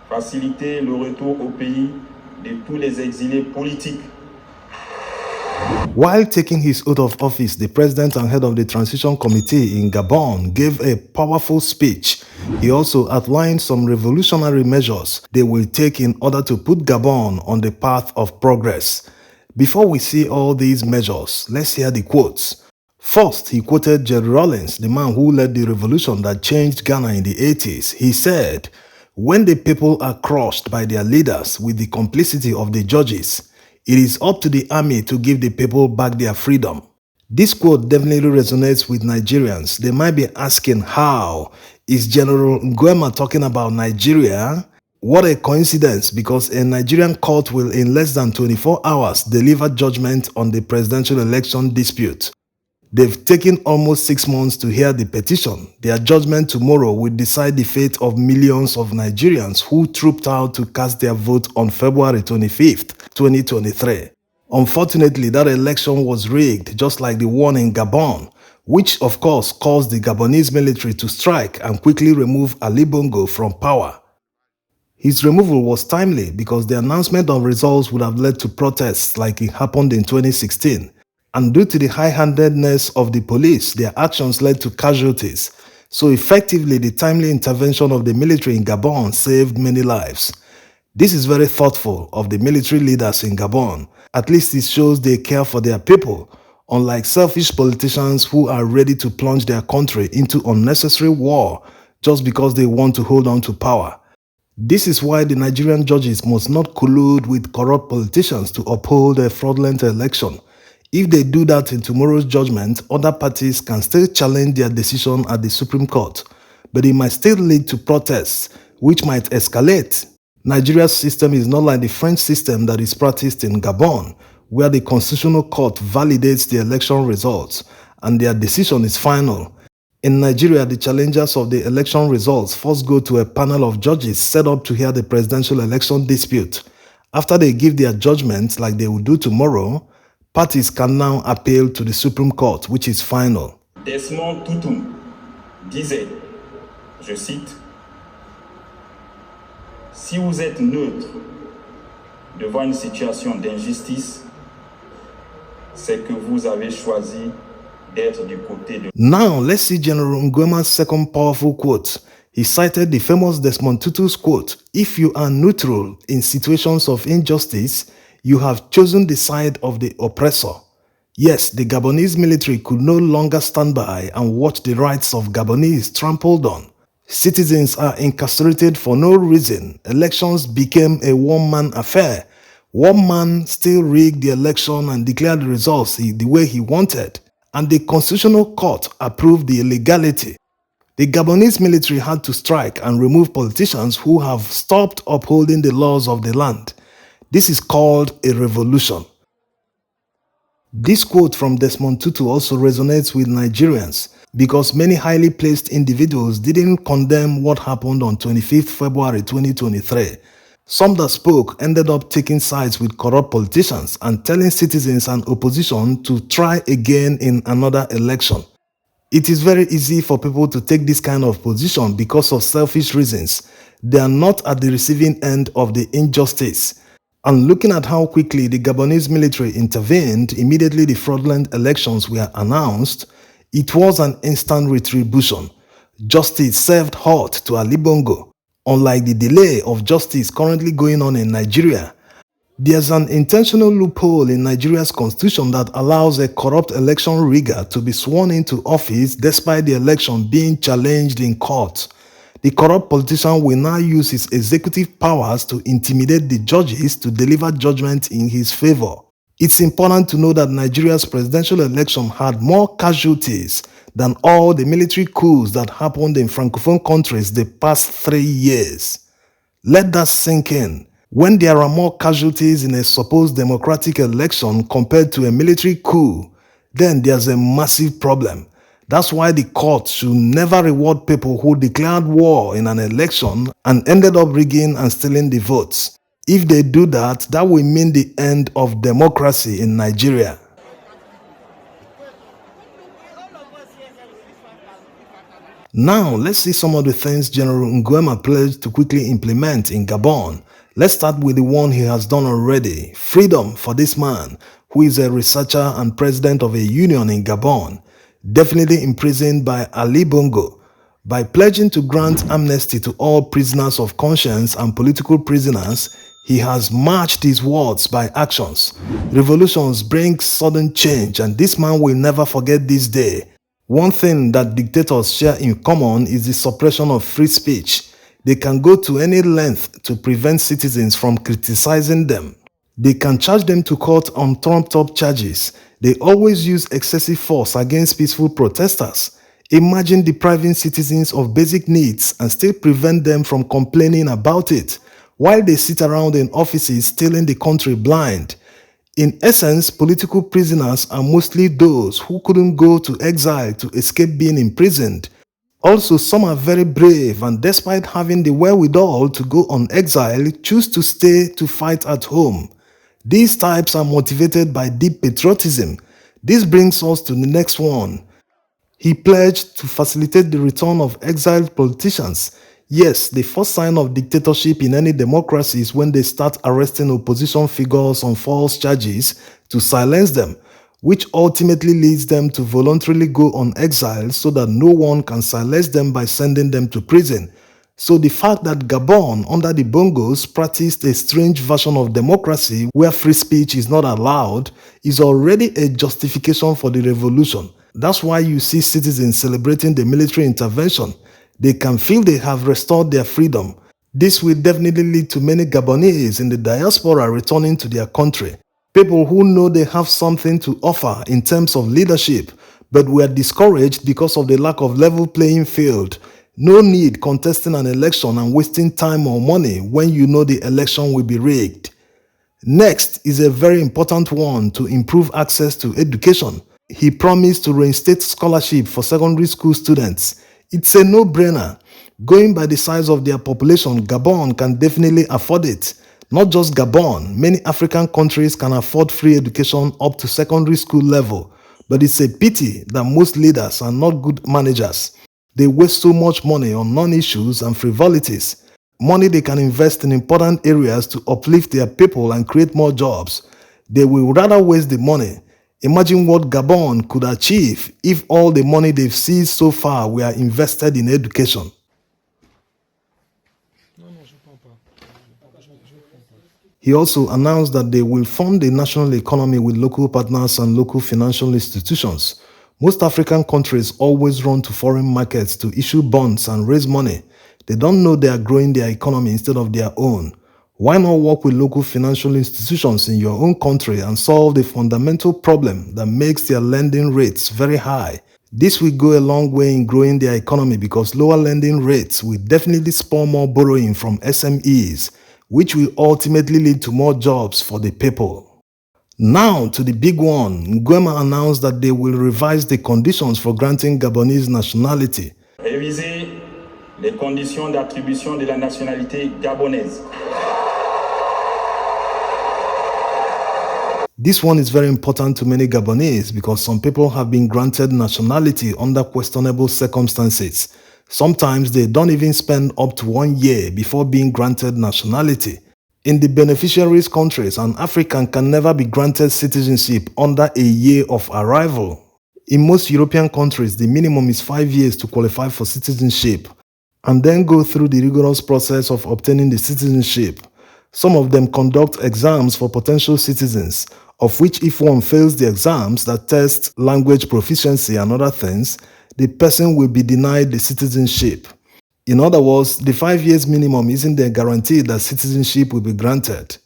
faciliter le retour au pays de tous les exilés politiques. While taking his oath of office, the president and head of the transition committee in Gabon gave a powerful speech. He also outlined some revolutionary measures they will take in order to put Gabon on the path of progress. Before we see all these measures, let's hear the quotes. First, he quoted Jerry Rawlings, the man who led the revolution that changed Ghana in the 80s. He said, "When the people are crushed by their leaders with the complicity of the judges, it is up to the army to give the people back their freedom." This quote definitely resonates with Nigerians. They might be asking, how is General Nguema talking about Nigeria? What a coincidence, because a Nigerian court will in less than 24 hours deliver judgment on the presidential election dispute. They've taken almost 6 months to hear the petition. Their judgment tomorrow will decide the fate of millions of Nigerians who trooped out to cast their vote on February 25th, 2023. Unfortunately, that election was rigged, just like the one in Gabon, which of course caused the Gabonese military to strike and quickly remove Ali Bongo from power. His removal was timely because the announcement of results would have led to protests like it happened in 2016. And due to the high-handedness of the police, their actions led to casualties. So effectively, the timely intervention of the military in Gabon saved many lives. This is very thoughtful of the military leaders in Gabon. At least it shows they care for their people, unlike selfish politicians who are ready to plunge their country into unnecessary war just because they want to hold on to power. This is why the Nigerian judges must not collude with corrupt politicians to uphold a fraudulent election. If they do that in tomorrow's judgment, other parties can still challenge their decision at the Supreme Court, but it might still lead to protests, which might escalate. Nigeria's system is not like the French system that is practiced in Gabon, where the Constitutional Court validates the election results, and their decision is final. In Nigeria, the challengers of the election results first go to a panel of judges set up to hear the presidential election dispute. After they give their judgment, like they will do tomorrow, parties can now appeal to the Supreme Court, which is final. Desmond Tutu disait, je cite, "Si vous êtes neutre devant une situation d'injustice, c'est que vous avez choisi d'être du côté de..." Now, let's see General Nguema's second powerful quote. He cited the famous Desmond Tutu's quote, "If you are neutral in situations of injustice, you have chosen the side of the oppressor." Yes, the Gabonese military could no longer stand by and watch the rights of Gabonese trampled on. Citizens are incarcerated for no reason. Elections became a one-man affair. One man still rigged the election and declared the results the way he wanted, and the Constitutional Court approved the illegality. The Gabonese military had to strike and remove politicians who have stopped upholding the laws of the land. This is called a revolution. This quote from Desmond Tutu also resonates with Nigerians because many highly placed individuals didn't condemn what happened on 25th February 2023. Some that spoke ended up taking sides with corrupt politicians and telling citizens and opposition to try again in another election. It is very easy for people to take this kind of position because of selfish reasons. They are not at the receiving end of the injustice. And looking at how quickly the Gabonese military intervened immediately the fraudulent elections were announced, it was an instant retribution. Justice served hot to Ali Bongo. Unlike the delay of justice currently going on in Nigeria, there's an intentional loophole in Nigeria's constitution that allows a corrupt election rigger to be sworn into office despite the election being challenged in court. The corrupt politician will now use his executive powers to intimidate the judges to deliver judgment in his favor. It's important to know that Nigeria's presidential election had more casualties than all the military coups that happened in Francophone countries the past 3 years. Let that sink in. When there are more casualties in a supposed democratic election compared to a military coup, then there's a massive problem. That's why the court should never reward people who declared war in an election and ended up rigging and stealing the votes. If they do that, that will mean the end of democracy in Nigeria. Now, let's see some of the things General Nguema pledged to quickly implement in Gabon. Let's start with the one he has done already. Freedom for this man, who is a researcher and president of a union in Gabon, definitely imprisoned by Ali Bongo. By pledging to grant amnesty to all prisoners of conscience and political prisoners, he has matched his words by actions. Revolutions bring sudden change, and this man will never forget this day. One thing that dictators share in common is the suppression of free speech. They can go to any length to prevent citizens from criticizing them. They can charge them to court on trumped-up charges. They always use excessive force against peaceful protesters. Imagine depriving citizens of basic needs and still prevent them from complaining about it, while they sit around in offices stealing the country blind. In essence, political prisoners are mostly those who couldn't go to exile to escape being imprisoned. Also, some are very brave and despite having the wherewithal to go on exile, choose to stay to fight at home. These types are motivated by deep patriotism. This brings us to the next one. He pledged to facilitate the return of exiled politicians. Yes, the first sign of dictatorship in any democracy is when they start arresting opposition figures on false charges to silence them, which ultimately leads them to voluntarily go on exile so that no one can silence them by sending them to prison. So the fact that Gabon, under the Bongos, practiced a strange version of democracy where free speech is not allowed is already a justification for the revolution. That's why you see citizens celebrating the military intervention. They can feel they have restored their freedom. This will definitely lead to many Gabonese in the diaspora returning to their country. People who know they have something to offer in terms of leadership, but were discouraged because of the lack of level playing field. No need contesting an election and wasting time or money when you know the election will be rigged. Next is a very important one: to improve access to education. He promised to reinstate scholarship for secondary school students. It's a no-brainer. Going by the size of their population, Gabon can definitely afford it. Not just Gabon, many African countries can afford free education up to secondary school level. But it's a pity that most leaders are not good managers. They waste so much money on non-issues and frivolities. Money they can invest in important areas to uplift their people and create more jobs. They will rather waste the money. Imagine what Gabon could achieve if all the money they've seized so far were invested in education. He also announced that they will fund the national economy with local partners and local financial institutions. Most African countries always run to foreign markets to issue bonds and raise money. They don't know they are growing their economy instead of their own. Why not work with local financial institutions in your own country and solve the fundamental problem that makes their lending rates very high? This will go a long way in growing their economy because lower lending rates will definitely spur more borrowing from SMEs, which will ultimately lead to more jobs for the people. Now to the big one. Nguema announced that they will revise the conditions for granting Gabonese nationality. Réviser les conditions d'attribution de la nationalité gabonaise. This one is very important to many Gabonese because some people have been granted nationality under questionable circumstances. Sometimes they don't even spend up to 1 year before being granted nationality. In the beneficiaries' countries, an African can never be granted citizenship under a year of arrival. In most European countries, the minimum is 5 years to qualify for citizenship and then go through the rigorous process of obtaining the citizenship. Some of them conduct exams for potential citizens, of which if one fails the exams that test language proficiency and other things, the person will be denied the citizenship. In other words, the 5 years minimum isn't a guarantee that citizenship will be granted.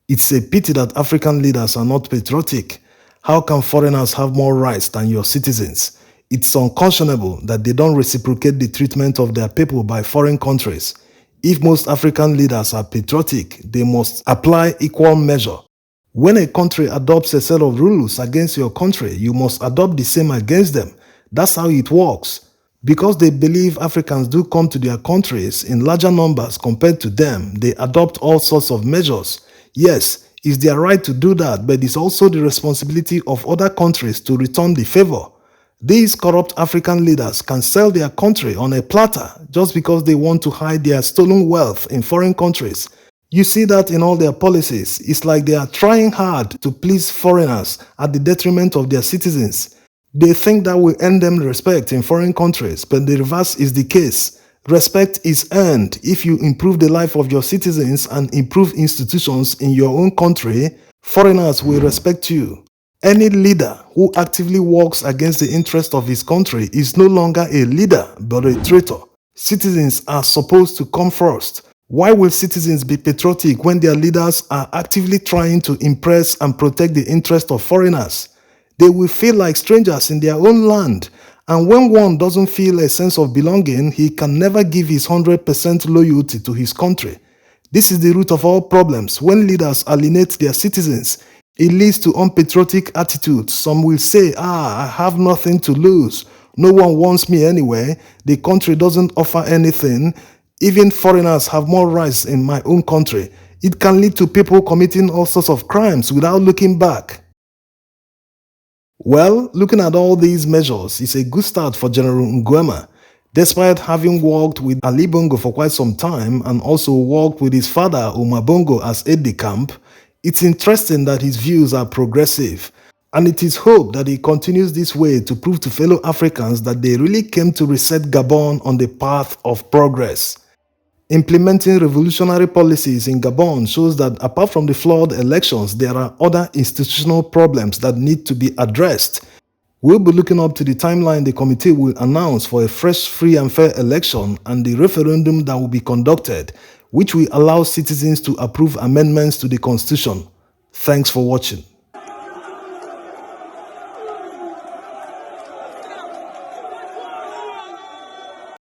It's a pity that African leaders are not patriotic. How can foreigners have more rights than your citizens? It's unconscionable that they don't reciprocate the treatment of their people by foreign countries. If most African leaders are patriotic, they must apply equal measure. When a country adopts a set of rules against your country, you must adopt the same against them. That's how it works. Because they believe Africans do come to their countries in larger numbers compared to them, they adopt all sorts of measures. Yes, it's their right to do that, but it's also the responsibility of other countries to return the favor. These corrupt African leaders can sell their country on a platter just because they want to hide their stolen wealth in foreign countries. You see that in all their policies. It's like they are trying hard to please foreigners at the detriment of their citizens. They think that will earn them respect in foreign countries, but the reverse is the case. Respect is earned if you improve the life of your citizens and improve institutions in your own country. Foreigners will respect you. Any leader who actively works against the interest of his country is no longer a leader but a traitor. Citizens are supposed to come first. Why will citizens be patriotic when their leaders are actively trying to impress and protect the interest of foreigners? They will feel like strangers in their own land. And when one doesn't feel a sense of belonging, he can never give his 100% loyalty to his country. This is the root of all problems. When leaders alienate their citizens, it leads to unpatriotic attitudes. Some will say, I have nothing to lose. No one wants me anyway. The country doesn't offer anything. Even foreigners have more rights in my own country. It can lead to people committing all sorts of crimes without looking back. Well, looking at all these measures is a good start for General Nguema. Despite having worked with Ali Bongo for quite some time and also worked with his father Umar Bongo as aide-de-camp, it's interesting that his views are progressive, and it is hoped that he continues this way to prove to fellow Africans that they really came to reset Gabon on the path of progress. Implementing revolutionary policies in Gabon shows that apart from the flawed elections, there are other institutional problems that need to be addressed. We'll be looking up to the timeline the committee will announce for a fresh, free and fair election and the referendum that will be conducted, which will allow citizens to approve amendments to the constitution. Thanks for watching.